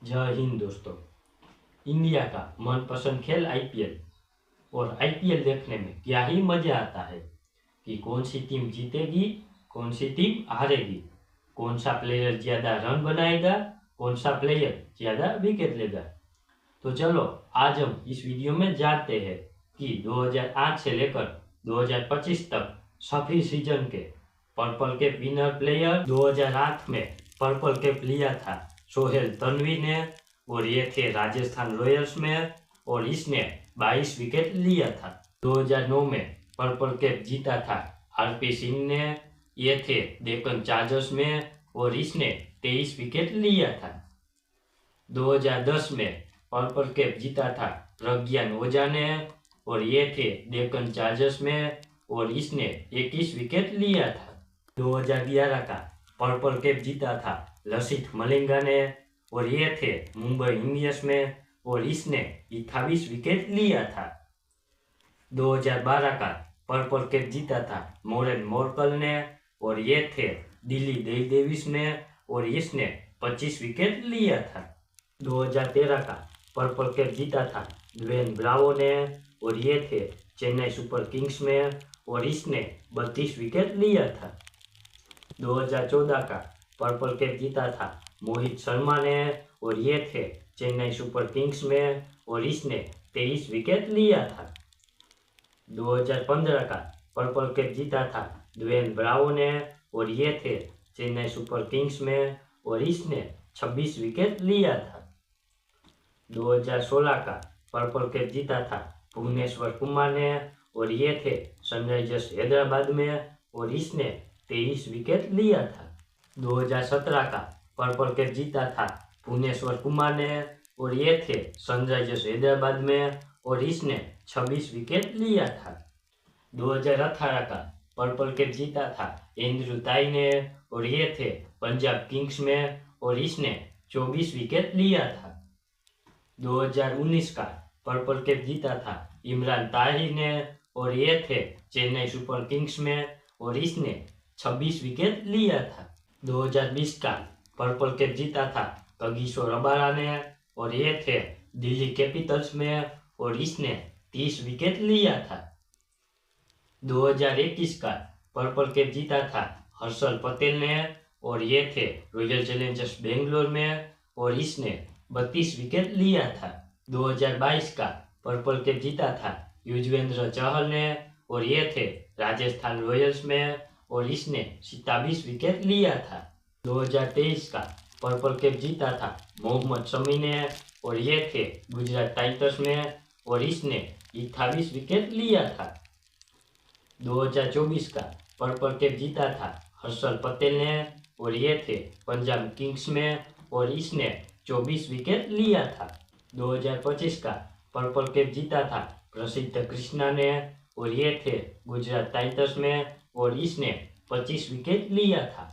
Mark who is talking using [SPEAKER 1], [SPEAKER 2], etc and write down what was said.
[SPEAKER 1] जय हिंद दोस्तों। इंडिया का मनपसंद खेल आईपीएल और आईपीएल देखने में क्या ही मजा आता है कि कौन सी टीम जीतेगी, कौन सी टीम हारेगी, कौन सा प्लेयर ज्यादा रन बनाएगा, कौन सा प्लेयर ज्यादा विकेट लेगा। तो चलो आज हम इस वीडियो में जानते हैं कि 2008 से लेकर 2025 तक सभी सीजन के पर्पल कैप विनर प्लेयर। 2008 में पर्पल कैप लिया था सोहेल तन्वी ने और ये थे राजस्थान रॉयल्स में और इसने 22 विकेट लिया था। 2009 में पर्पल कैप जीता था आरपी सिंह ने, ये थे डेक्कन चार्जर्स में और इसने 23 विकेट लिया था। 2010 में पर्पल कैप जीता था प्रज्ञान ओझा ने और ये थे डेक्कन चार्जर्स में और इसने 21 विकेट लिया था। 2011 का पर्पल कैप जीता था लसिथ मलिंगा ने और ये थे मुंबई इंडियंस में और इसने 28 विकेट लिया था। 2012 का पर्पल कैप जीता था मोरेन मोर्कल ने और ये थे दिल्ली डेयरडेविल्स में और इसने 25 विकेट लिया था। 2013 का पर्पल कैप जीता था ड्वेन ब्रावो ने और ये थे चेन्नई सुपर किंग्स में और इसने 32 विकेट लिया था। 2014 का पर्पल कैप जीता था मोहित शर्मा ने और ये थे चेन्नई सुपर किंग्स में और इसने 23 विकेट लिया था। 2015 का पर्पल कैप जीता था ड्वेन ब्रावो ने और ये थे चेन्नई सुपर किंग्स में और इसने 26 विकेट लिया था। 2016 का पर्पल कैप जीता था भुवनेश्वर कुमार ने और ये थे सनराइजर्स हैदराबाद में और इसने 23 विकेट लिया था। 2017 का पर्पल कैप जीता था भुवनेश्वर कुमार ने और ये थे सनराइजर्स हैदराबाद में और इसने 26 विकेट लिया था। 2018 का पर्पल कैप जीता था एंड्रू ताई ने और ये थे पंजाब किंग्स में और इसने 24 विकेट लिया था। 2019 का पर्पल कैप जीता था इमरान ताहिर ने और ये थे चेन्नई सुपर किंग्स में और इसने 26 विकेट लिया था। 2020 का पर्पल कैप जीता था कगिसो रबाडा ने और ये थे दिल्ली कैपिटल्स में और इसने 30 विकेट लिया था। 2021 का पर्पल कैप जीता था हर्षल पटेल ने और ये थे रॉयल चैलेंजर्स बेंगलोर में और इसने 32 विकेट लिया था। 2022 का पर्पल कैप जीता था युजवेंद्र चहल ने और ये थे राजस्थान रॉयल्स में और इसने 27 विकेट लिया था। 2023 का पर्पल कैप जीता था मोहम्मद शमी ने और ये थे गुजरात टाइटंस में और इसने 28 विकेट लिया था। 2024 का पर्पल कैप जीता था हर्षल पटेल ने और ये थे पंजाब किंग्स में और इसने 24 विकेट लिया था। 2025 का पर्पल कैप जीता था प्रसिद्ध कृष्णा ने और ये थे गुजरात टाइटंस में और इसने 25 विकेट लिया था।